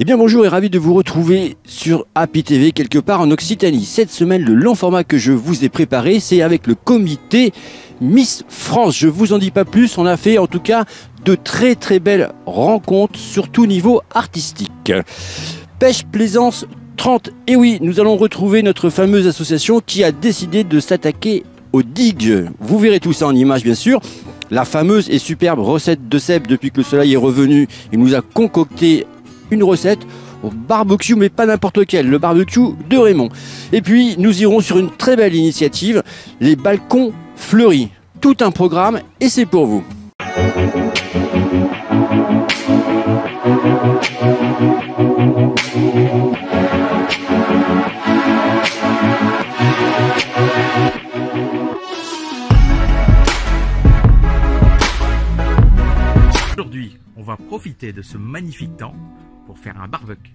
Eh bien bonjour et ravi de vous retrouver sur Happy TV quelque part en Occitanie. Cette semaine, le long format que je vous ai préparé, c'est avec le comité Miss France. Je vous en dis pas plus, on a fait en tout cas de très belles rencontres sur tout niveau artistique. Pêche Plaisance 30, et oui, nous allons retrouver notre fameuse association qui a décidé de s'attaquer aux digues. Vous verrez tout ça en images bien sûr. La fameuse et superbe recette de Seb, depuis que le soleil est revenu, il nous a concocté une recette au barbecue, mais pas n'importe lequel, le barbecue de Raymond. Et puis nous irons sur une très belle initiative, les balcons fleuris. Tout un programme et c'est pour vous. Aujourd'hui, on va profiter de ce magnifique temps pour faire un barbecue,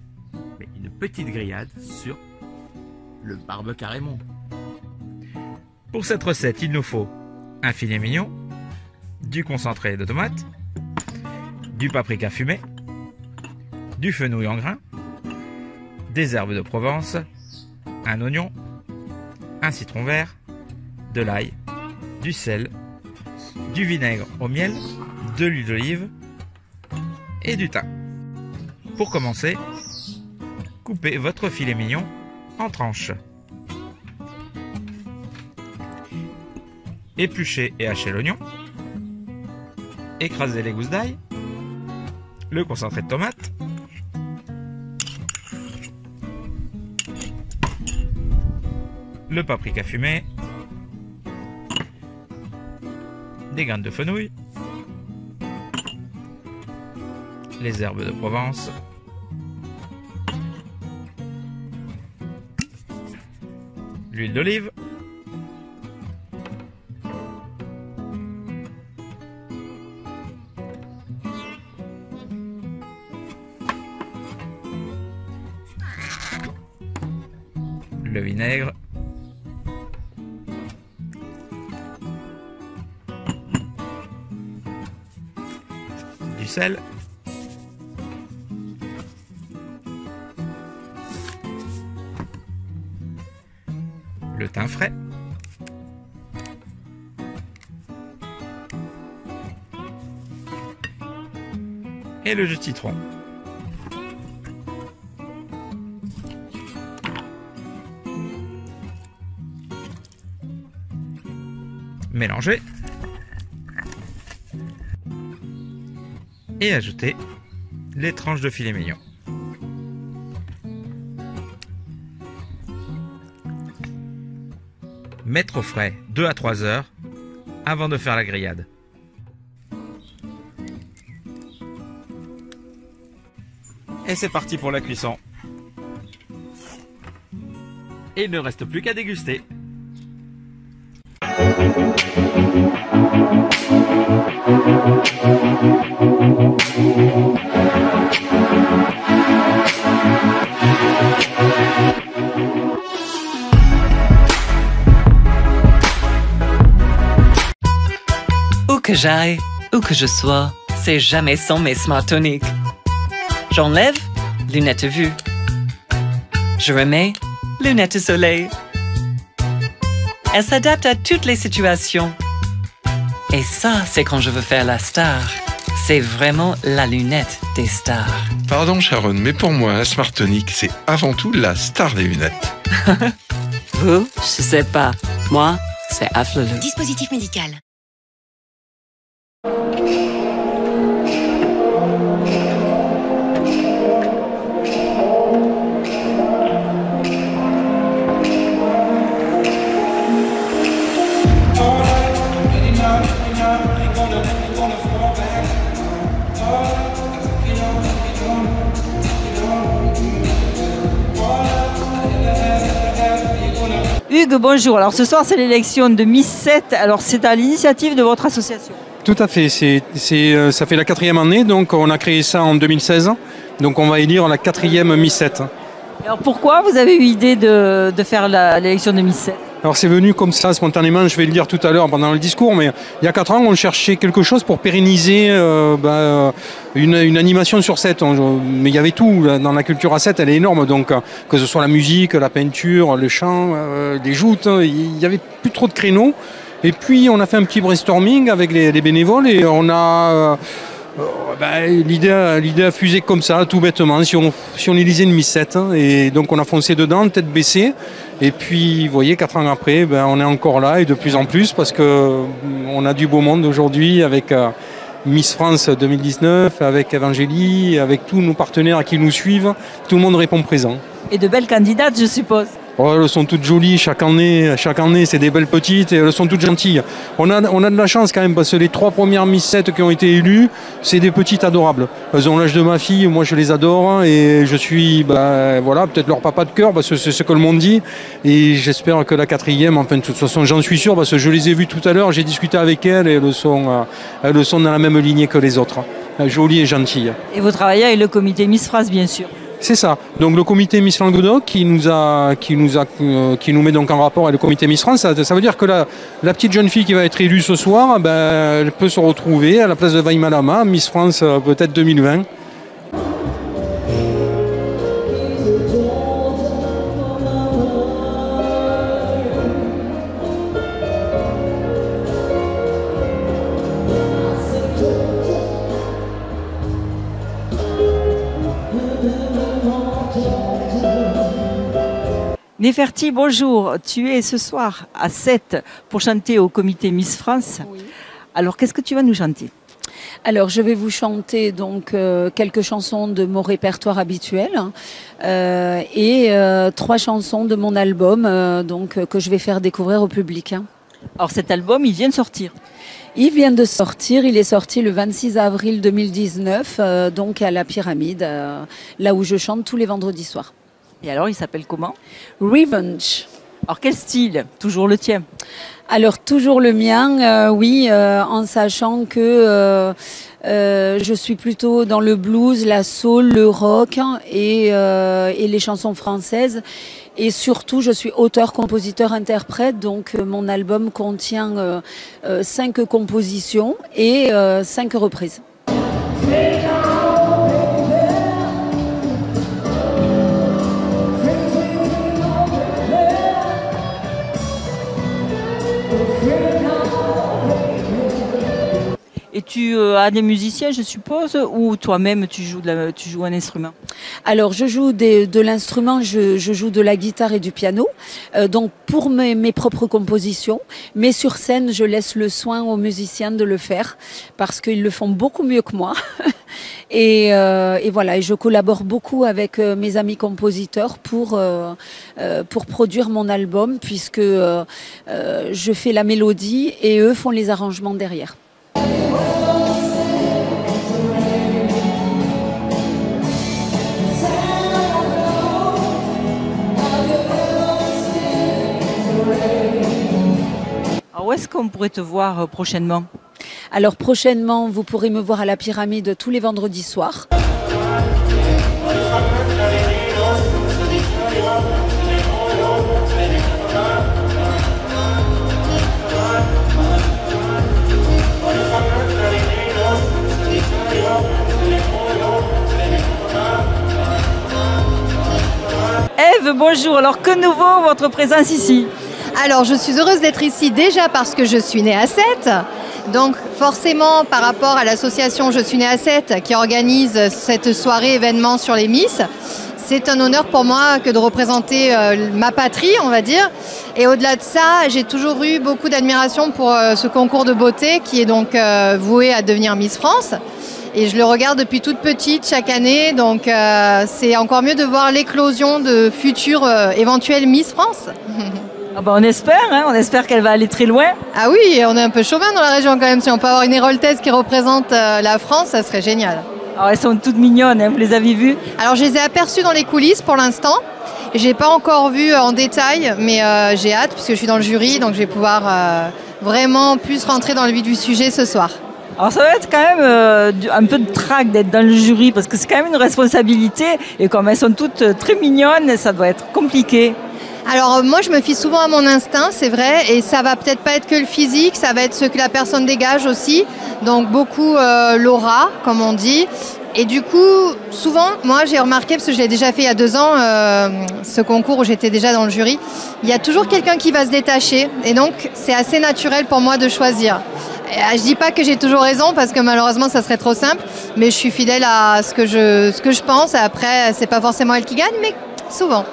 mais une petite grillade sur le barbecue à Raymond. Pour cette recette, il nous faut un filet mignon, du concentré de tomate, du paprika fumé, du fenouil en grains, des herbes de Provence, un oignon, un citron vert, de l'ail, du sel, du vinaigre au miel, de l'huile d'olive et du thym. Pour commencer, coupez votre filet mignon en tranches. Épluchez et hachez l'oignon. Écrasez les gousses d'ail, le concentré de tomate, le paprika fumé, des graines de fenouil, les herbes de Provence, l'huile d'olive, le vinaigre, du sel, le thym frais, et le jus de citron. Mélangez et ajoutez les tranches de filet mignon. Mettre au frais 2 à 3 heures avant de faire la grillade. Et c'est parti pour la cuisson. Et il ne reste plus qu'à déguster. Où que j'aille, où que je sois, c'est jamais sans mes Smartonic. J'enlève, lunettes vue. Je remets, lunettes soleil. Elle s'adapte à toutes les situations. Et ça, c'est quand je veux faire la star. C'est vraiment la lunette des stars. Pardon Sharon, mais pour moi, la Smartonic, c'est avant tout la star des lunettes. Vous, je sais pas. Moi, c'est Afflelou. Dispositif médical. Hugues, bonjour. Alors ce soir, c'est l'élection de Miss 7. Alors c'est à l'initiative de votre association. Tout à fait. Ça fait la 4e année, donc on a créé ça en 2016. Donc on va élire la 4e Miss 7. Alors pourquoi vous avez eu l'idée de faire l'élection de Miss 7 ? Alors c'est venu comme ça, spontanément, je vais le dire tout à l'heure pendant le discours, mais il y a 4 ans, on cherchait quelque chose pour pérenniser une animation sur 7. Mais il y avait tout, dans la culture à 7, elle est énorme, donc que ce soit la musique, la peinture, le chant, les joutes, il n'y avait plus trop de créneaux. Et puis on a fait un petit brainstorming avec les bénévoles et on a... l'idée a fusé comme ça, tout bêtement, si on élisait une Miss 7. Et donc on a foncé dedans, tête baissée. Et puis, vous voyez, 4 ans après, on est encore là et de plus en plus parce qu'on a du beau monde aujourd'hui avec Miss France 2019, avec Evangélie, avec tous nos partenaires qui nous suivent. Tout le monde répond présent. Et de belles candidates, je suppose. Oh, elles sont toutes jolies, chaque année c'est des belles petites et elles sont toutes gentilles. On a de la chance quand même parce que les 3 premières Miss 7 qui ont été élues, c'est des petites adorables. Elles ont l'âge de ma fille, moi je les adore et je suis peut-être leur papa de cœur parce que c'est ce que le monde dit et j'espère que la 4e, enfin de toute façon j'en suis sûr parce que je les ai vues tout à l'heure, j'ai discuté avec elles et elles sont dans la même lignée que les autres, jolies et gentilles. Et vous travaillez avec le comité Miss France bien sûr. C'est ça. Donc le comité Miss Languedoc qui nous met donc en rapport avec le comité Miss France, ça veut dire que la petite jeune fille qui va être élue ce soir, elle peut se retrouver à la place de Vaïmalama, Miss France peut-être 2020. Néferti, bonjour. Tu es ce soir à 7 pour chanter au comité Miss France. Oui. Alors, qu'est-ce que tu vas nous chanter? Alors, je vais vous chanter donc quelques chansons de mon répertoire habituel et 3 chansons de mon album que je vais faire découvrir au public. Alors, cet album, il vient de sortir. Il vient de sortir, il est sorti le 26 avril 2019, donc à la Pyramide, là où je chante tous les vendredis soirs. Et alors, il s'appelle comment? Revenge. Alors, quel style? Toujours le tien? Alors, toujours le mien, oui, en sachant que je suis plutôt dans le blues, la soul, le rock et les chansons françaises. Et surtout, je suis auteur, compositeur, interprète. Donc, mon album contient 5 compositions et 5 reprises. Et tu as des musiciens, je suppose, ou toi-même tu joues un instrument? Alors, je joue de l'instrument, je joue de la guitare et du piano, donc pour mes propres compositions. Mais sur scène, je laisse le soin aux musiciens de le faire parce qu'ils le font beaucoup mieux que moi. Et voilà, et je collabore beaucoup avec mes amis compositeurs pour produire mon album puisque je fais la mélodie et eux font les arrangements derrière. Alors, où est-ce qu'on pourrait te voir prochainement? Alors prochainement, vous pourrez me voir à la Pyramide tous les vendredis soirs. Ève, bonjour. Alors, que nouveau votre présence ici? Alors, je suis heureuse d'être ici déjà parce que je suis née à 7. Donc, forcément, par rapport à l'association Je suis née à 7 qui organise cette soirée événement sur les Miss, c'est un honneur pour moi que de représenter ma patrie, on va dire. Et au-delà de ça, j'ai toujours eu beaucoup d'admiration pour ce concours de beauté qui est donc voué à devenir Miss France. Et je le regarde depuis toute petite chaque année, donc c'est encore mieux de voir l'éclosion de futures éventuelles Miss France. Ah bah on espère qu'elle va aller très loin. Ah oui, on est un peu chauvin dans la région quand même. Si on peut avoir une héroltaise qui représente la France, ça serait génial. Alors elles sont toutes mignonnes, vous les avez vues? Alors je les ai aperçues dans les coulisses pour l'instant. Je n'ai pas encore vu en détail, mais j'ai hâte puisque je suis dans le jury, donc je vais pouvoir vraiment plus rentrer dans le vif du sujet ce soir. Alors ça va être quand même un peu de trac d'être dans le jury parce que c'est quand même une responsabilité et comme elles sont toutes très mignonnes, ça doit être compliqué. Alors moi je me fie souvent à mon instinct, c'est vrai, et ça va peut-être pas être que le physique, ça va être ce que la personne dégage aussi, donc beaucoup l'aura comme on dit. Et du coup, souvent, moi j'ai remarqué, parce que je l'ai déjà fait il y a 2 ans, ce concours où j'étais déjà dans le jury, il y a toujours quelqu'un qui va se détacher, et donc c'est assez naturel pour moi de choisir. Et, je dis pas que j'ai toujours raison, parce que malheureusement ça serait trop simple, mais je suis fidèle à ce que je pense, et après c'est pas forcément elle qui gagne, mais souvent.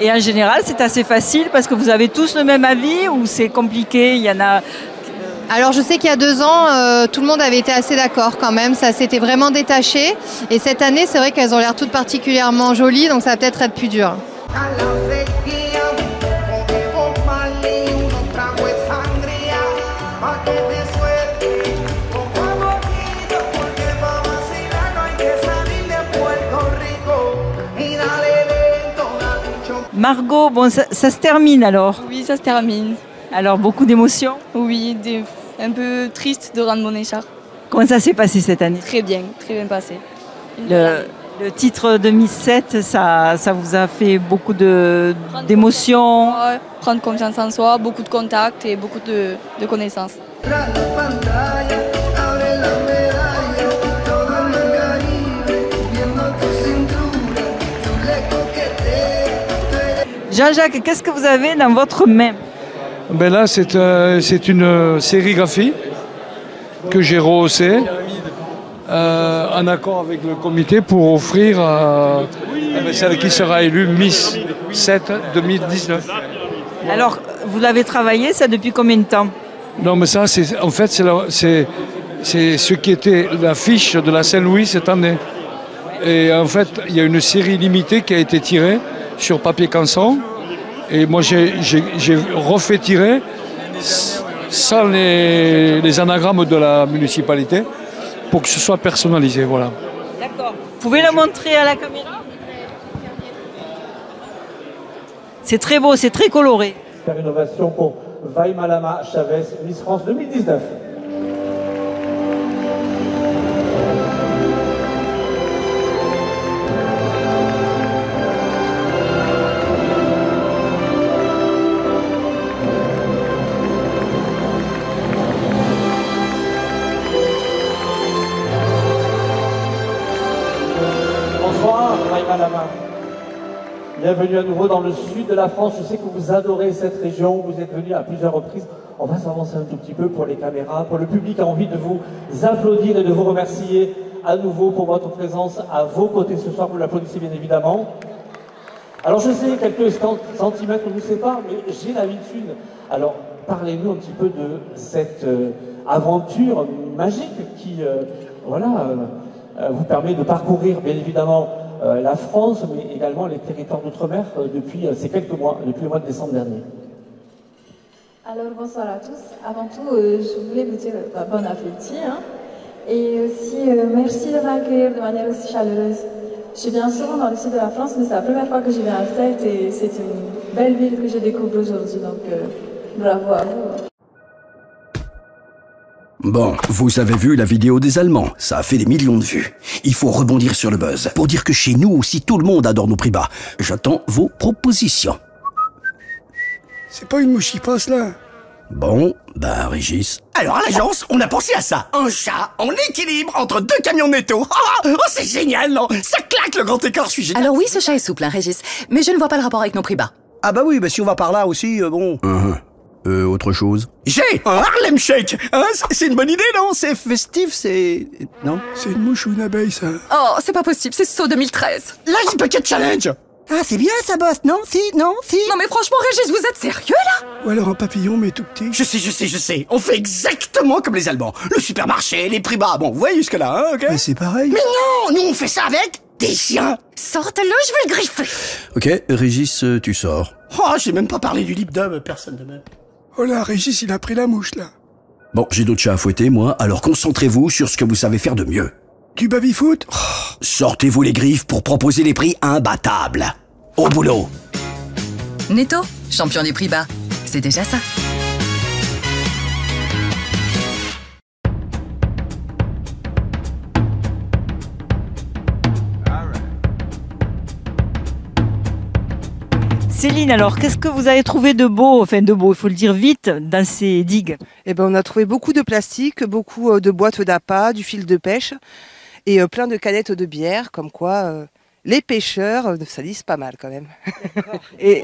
Et en général, c'est assez facile parce que vous avez tous le même avis ou c'est compliqué? Il y en a. Alors je sais qu'il y a 2 ans, tout le monde avait été assez d'accord quand même, ça s'était vraiment détaché. Et cette année, c'est vrai qu'elles ont l'air toutes particulièrement jolies, donc ça va peut-être être plus dur. Margot, bon, ça se termine alors. Oui, ça se termine. Alors, beaucoup d'émotions. Oui, un peu triste de rendre mon écharpe. Comment ça s'est passé cette année? Très bien passé. Le titre de Miss 7, ça vous a fait beaucoup d'émotions? Prendre confiance en soi, beaucoup de contacts et beaucoup de connaissances. Jean-Jacques, qu'est-ce que vous avez dans votre main? Ben là, c'est une sérigraphie que j'ai rehaussée en accord avec le comité pour offrir à celle qui sera élue Miss 7 2019. Alors, vous l'avez travaillé, ça, depuis combien de temps? Non, mais ça, c'est ce qui était l'affiche de la Saint-Louis cette année. Et en fait, il y a une série limitée qui a été tirée sur papier canson. Et moi, j'ai refait tirer sans les anagrammes de la municipalité pour que ce soit personnalisé. Voilà. D'accord. Vous pouvez le montrer à la caméra? C'est très beau, c'est très coloré. Faire une ovation pour Vaimalama Chavez, Miss France 2019. Bonsoir, Vaimalama. Bienvenue à nouveau dans le sud de la France. Je sais que vous adorez cette région. Vous êtes venu à plusieurs reprises. On va s'avancer un tout petit peu pour les caméras. Pour le public a envie de vous applaudir et de vous remercier à nouveau pour votre présence à vos côtés ce soir. Vous l'applaudissez bien évidemment. Alors je sais, quelques centimètres nous séparent, mais j'ai l'habitude. Alors parlez-nous un petit peu de cette aventure magique qui vous permet de parcourir bien évidemment la France, mais également les territoires d'outre-mer depuis ces quelques mois, depuis le mois de décembre dernier. Alors bonsoir à tous. Avant tout, je voulais vous dire bon appétit. Et aussi, merci de m'accueillir de manière aussi chaleureuse. Je viens souvent dans le sud de la France, mais c'est la première fois que je viens à Sète et c'est une belle ville que je découvre aujourd'hui. Donc, bravo à vous. Bon, vous avez vu la vidéo des Allemands, ça a fait des millions de vues. Il faut rebondir sur le buzz, pour dire que chez nous aussi tout le monde adore nos prix bas. J'attends vos propositions. C'est pas une mouche qui passe là. Bon, Régis. Alors à l'agence, on a pensé à ça. Un chat en équilibre entre 2 camions de netto. Oh, c'est génial, non? Ça claque le grand écart, je suis génial. Alors oui, ce chat est souple, Régis. Mais je ne vois pas le rapport avec nos prix bas. Ah bah oui, si on va par là aussi, bon... Autre chose? J'ai un Harlem Shake. C'est une bonne idée, non? C'est festif, c'est... Non? C'est une mouche ou une abeille, ça? Oh, c'est pas possible, c'est saut 2013. L'Ice Bucket Challenge. Ah, c'est bien ça, boss, non? Si? Non, mais franchement, Régis, vous êtes sérieux, là? Ou alors un papillon, mais tout petit. Je sais. On fait exactement comme les Allemands. Le supermarché, les prix bas. Bon, vous voyez jusque-là, ok? Mais c'est pareil. Mais non! Nous, on fait ça avec des chiens. Sortez-le, je vais le griffer. Ok, Régis, tu sors. Oh, j'ai même pas parlé du lip dub, personne de même. Oh là, Régis, il a pris la mouche, là. Bon, j'ai d'autres chats à fouetter, moi, alors concentrez-vous sur ce que vous savez faire de mieux. Du baby-foot? Sortez-vous les griffes pour proposer les prix imbattables. Au boulot. Netto, champion des prix bas. C'est déjà ça. Céline, alors, qu'est-ce que vous avez trouvé de beau, enfin de beau, il faut le dire vite, dans ces digues? Eh ben, on a trouvé beaucoup de plastique, beaucoup de boîtes d'appât, du fil de pêche et plein de canettes de bière, comme quoi les pêcheurs salissent pas mal quand même. Et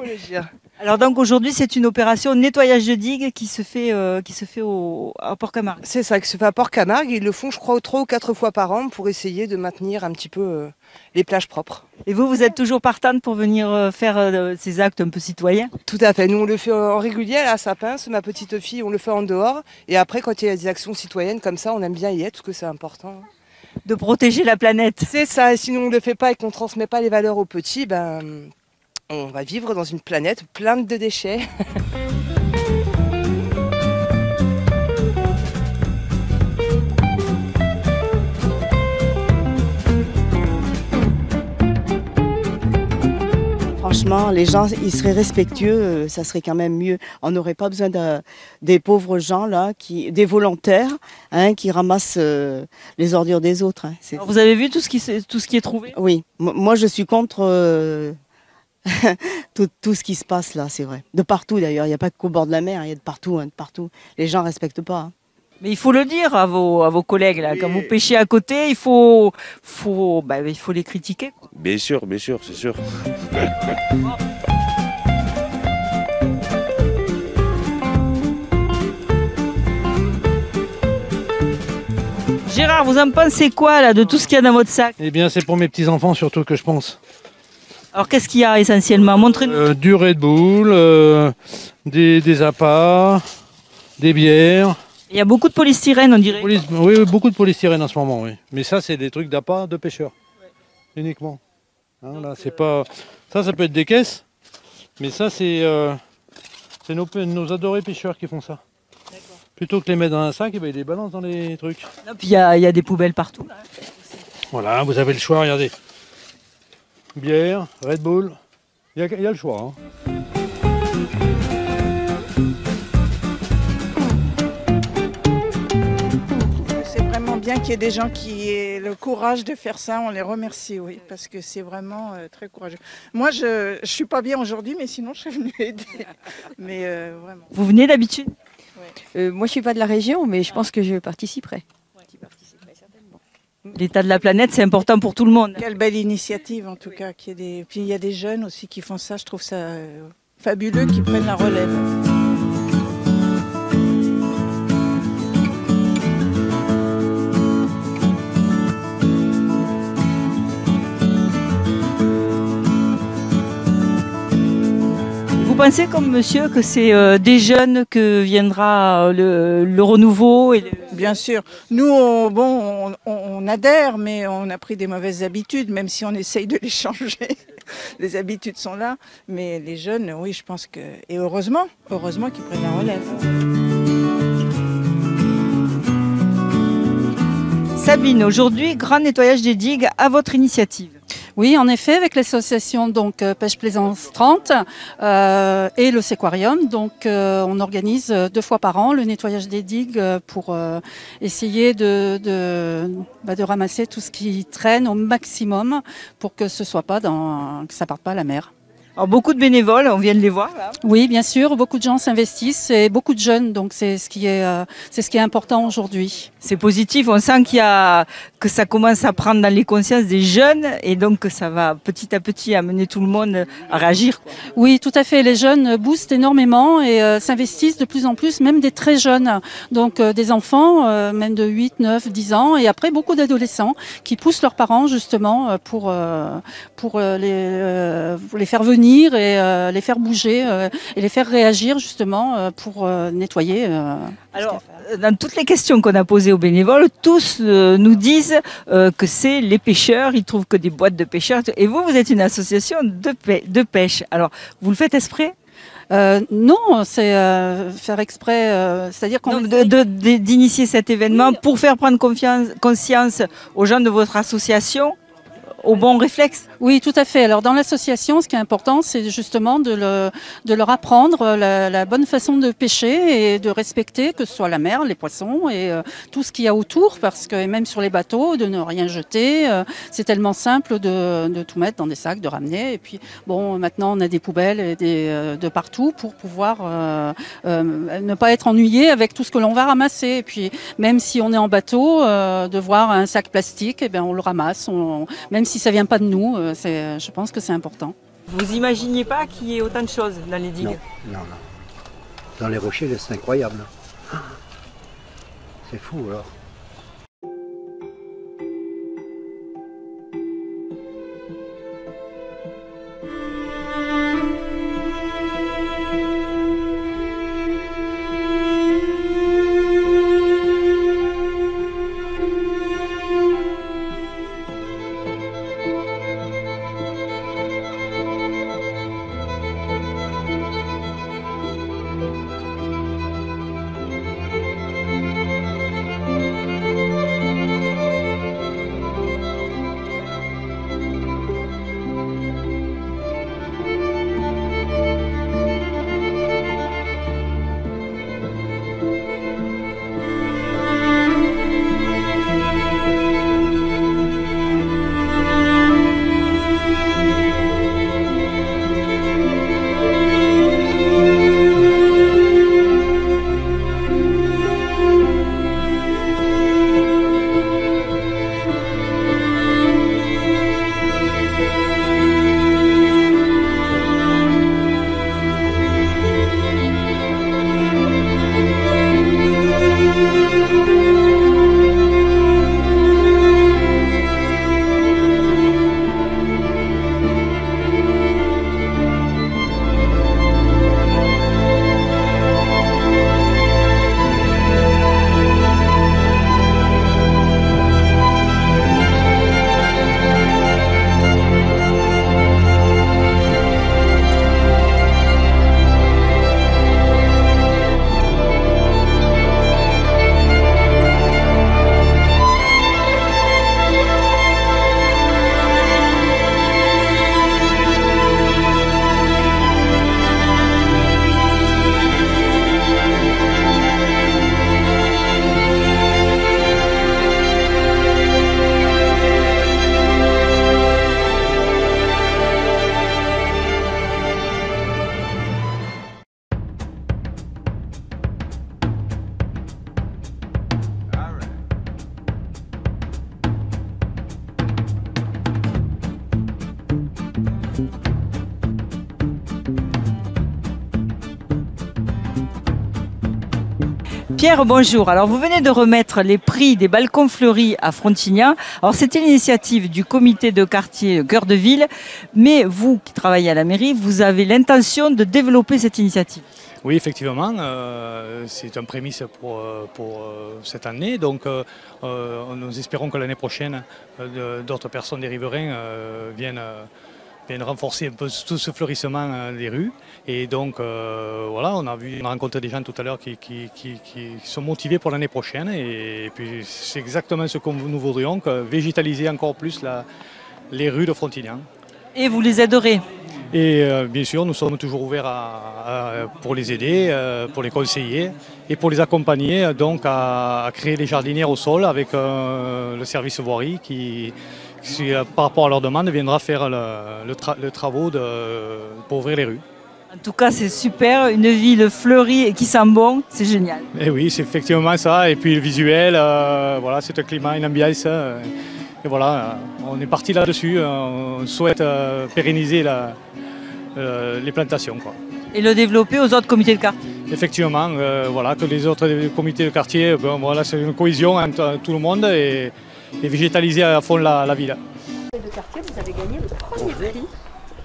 alors donc aujourd'hui c'est une opération nettoyage de digues qui se fait à Port-Camargue. C'est ça, qui se fait à Port-Camargue. Ils le font, je crois, 3 ou 4 fois par an pour essayer de maintenir un petit peu les plages propres. Et vous êtes toujours partante pour venir faire ces actes un peu citoyens? Tout à fait. Nous, on le fait en régulier à Sapince. Ma petite fille, on le fait en dehors. Et après, quand il y a des actions citoyennes comme ça, on aime bien y être parce que c'est important. De protéger la planète. C'est ça. Et sinon, on ne le fait pas et qu'on ne transmet pas les valeurs aux petits, on va vivre dans une planète pleine de déchets. Franchement, les gens, ils seraient respectueux, ça serait quand même mieux. On n'aurait pas besoin des pauvres gens, là, des volontaires, qui ramassent les ordures des autres. Alors vous avez vu tout ce qui est trouvé? Oui, moi je suis contre tout ce qui se passe là, c'est vrai. De partout d'ailleurs, il n'y a pas qu'au bord de la mer, il y a de partout, de partout. Les gens ne respectent pas. Mais il faut le dire à vos collègues, là. Quand vous pêchez à côté, il faut les critiquer. Bien sûr, c'est sûr. Gérard, vous en pensez quoi là, de tout ce qu'il y a dans votre sac? Eh bien, c'est pour mes petits-enfants surtout que je pense. Alors, qu'est-ce qu'il y a essentiellement? Montrez-nous. Du Red Bull, des appâts, des bières. Il y a beaucoup de polystyrène, on dirait. Oui, beaucoup de polystyrène en ce moment, oui. Mais ça, c'est des trucs d'appât de pêcheurs, uniquement. Hein, là, c'est pas... Ça peut être des caisses, mais ça, c'est nos adorés pêcheurs qui font ça. Plutôt que les mettre dans un sac, ils les balancent dans les trucs. Et puis il y a des poubelles partout. Là. Voilà, vous avez le choix, regardez. Bière, Red Bull, il y a le choix. Hein. C'est vraiment bien qu'il y ait des gens qui aient le courage de faire ça. On les remercie, oui, parce que c'est vraiment très courageux. Moi, je ne suis pas bien aujourd'hui, mais sinon, je serais venue aider. Mais vraiment. Vous venez d'habitude? Moi, je ne suis pas de la région, mais je pense que je participerai. L'état de la planète, c'est important pour tout le monde. Quelle belle initiative, en tout cas. Puis il y a des jeunes aussi qui font ça. Je trouve ça fabuleux, qui prennent la relève. Vous pensez comme monsieur que c'est des jeunes que viendra le renouveau Bien sûr. Nous, on adhère, mais on a pris des mauvaises habitudes, même si on essaye de les changer. Les habitudes sont là, mais les jeunes, oui, je pense que... Et heureusement qu'ils prennent la relève. Sabine, aujourd'hui, grand nettoyage des digues à votre initiative. Oui, en effet, avec l'association donc Pêche Plaisance 30 et le Séquarium, donc on organise 2 fois par an le nettoyage des digues pour essayer de ramasser tout ce qui traîne au maximum pour que ce soit pas que ça parte pas à la mer. Alors beaucoup de bénévoles, on vient de les voir là. Oui, bien sûr, beaucoup de gens s'investissent et beaucoup de jeunes, donc c'est ce qui est important aujourd'hui. C'est positif, on sent que ça commence à prendre dans les consciences des jeunes et donc que ça va petit à petit amener tout le monde à réagir. Oui, tout à fait, les jeunes boostent énormément et s'investissent de plus en plus, même des très jeunes, donc des enfants, même de 8, 9, 10 ans et après beaucoup d'adolescents qui poussent leurs parents justement pour les faire venir et les faire bouger et les faire réagir justement pour nettoyer. Alors, dans toutes les questions qu'on a posées aux bénévoles, tous nous disent que c'est les pêcheurs, ils trouvent que des boîtes de pêcheurs. Et vous êtes une association de pêche. Alors, vous le faites exprès? Non, c'est faire exprès, c'est-à-dire qu'on d'initier cet événement pour faire prendre conscience aux gens de votre association au bon réflexe. Oui, tout à fait. Alors dans l'association, ce qui est important, c'est justement de leur apprendre la bonne façon de pêcher et de respecter que ce soit la mer, les poissons et tout ce qu'il y a autour, parce que même sur les bateaux, de ne rien jeter. C'est tellement simple de tout mettre dans des sacs, de ramener. Et puis bon, maintenant on a des poubelles et de partout pour pouvoir ne pas être ennuyé avec tout ce que l'on va ramasser. Et puis même si on est en bateau, de voir un sac plastique, eh bien, on le ramasse, même si ça vient pas de nous, je pense que c'est important. Vous imaginiez pas qu'il y ait autant de choses dans les digues? Non. Dans les rochers, c'est incroyable. C'est fou alors. Pierre, bonjour. Alors, vous venez de remettre les prix des balcons fleuris à Frontignan. Alors, c'était l'initiative du comité de quartier Cœur de Ville, mais vous qui travaillez à la mairie, vous avez l'intention de développer cette initiative. Oui, effectivement, c'est un prémisse pour cette année. Donc, nous espérons que l'année prochaine, d'autres personnes des riverains viennent renforcer un peu tout ce fleurissement des rues. Et donc, voilà, on a rencontré des gens tout à l'heure qui sont motivés pour l'année prochaine. Et puis, c'est exactement ce que nous voudrions, végétaliser encore plus les rues de Frontignan. Et vous les aiderez? Et bien sûr, nous sommes toujours ouverts pour les aider, pour les conseiller et pour les accompagner donc à créer des jardinières au sol avec le service voirie qui, par rapport à leur demande, viendra faire le travaux pour ouvrir les rues. En tout cas, c'est super, une ville fleurie et qui sent bon, c'est génial. Et oui, c'est effectivement ça. Et puis le visuel, voilà, c'est un climat, une ambiance. Et voilà, on est parti là-dessus. On souhaite pérenniser les plantations, quoi. Et le développer aux autres comités de quartier. Effectivement, voilà, que les autres comités de quartier, voilà, c'est une cohésion entre tout le monde et végétaliser à fond la ville. De quartier, vous avez gagné le premier prix,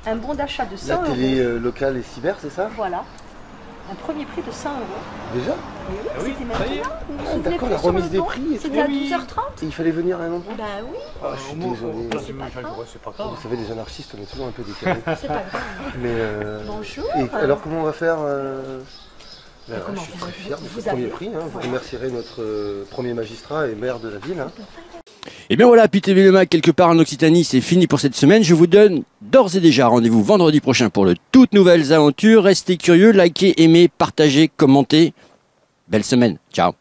un bon d'achat de 100 €. La télé locale et cyber, c'est ça? Voilà, un premier prix de 100 €. Déjà? Oui, c'était maintenant. D'accord, la remise des prix. C'était à 12h30. Il fallait venir à un endroit? Bah oui. Oh, je suis désolé. C'est pas grave. Vous savez, les anarchistes, on est toujours un peu décalés. C'est pas grave. Mais, bonjour. Et alors, comment on va faire je suis très fier de ce premier prix. Vous remercierez notre premier magistrat et maire de la ville. Et bien voilà, PTV Le Mag, quelque part en Occitanie, c'est fini pour cette semaine. Je vous donne d'ores et déjà rendez-vous vendredi prochain pour de toutes nouvelles aventures. Restez curieux, likez, aimez, partagez, commentez. Belle semaine. Ciao.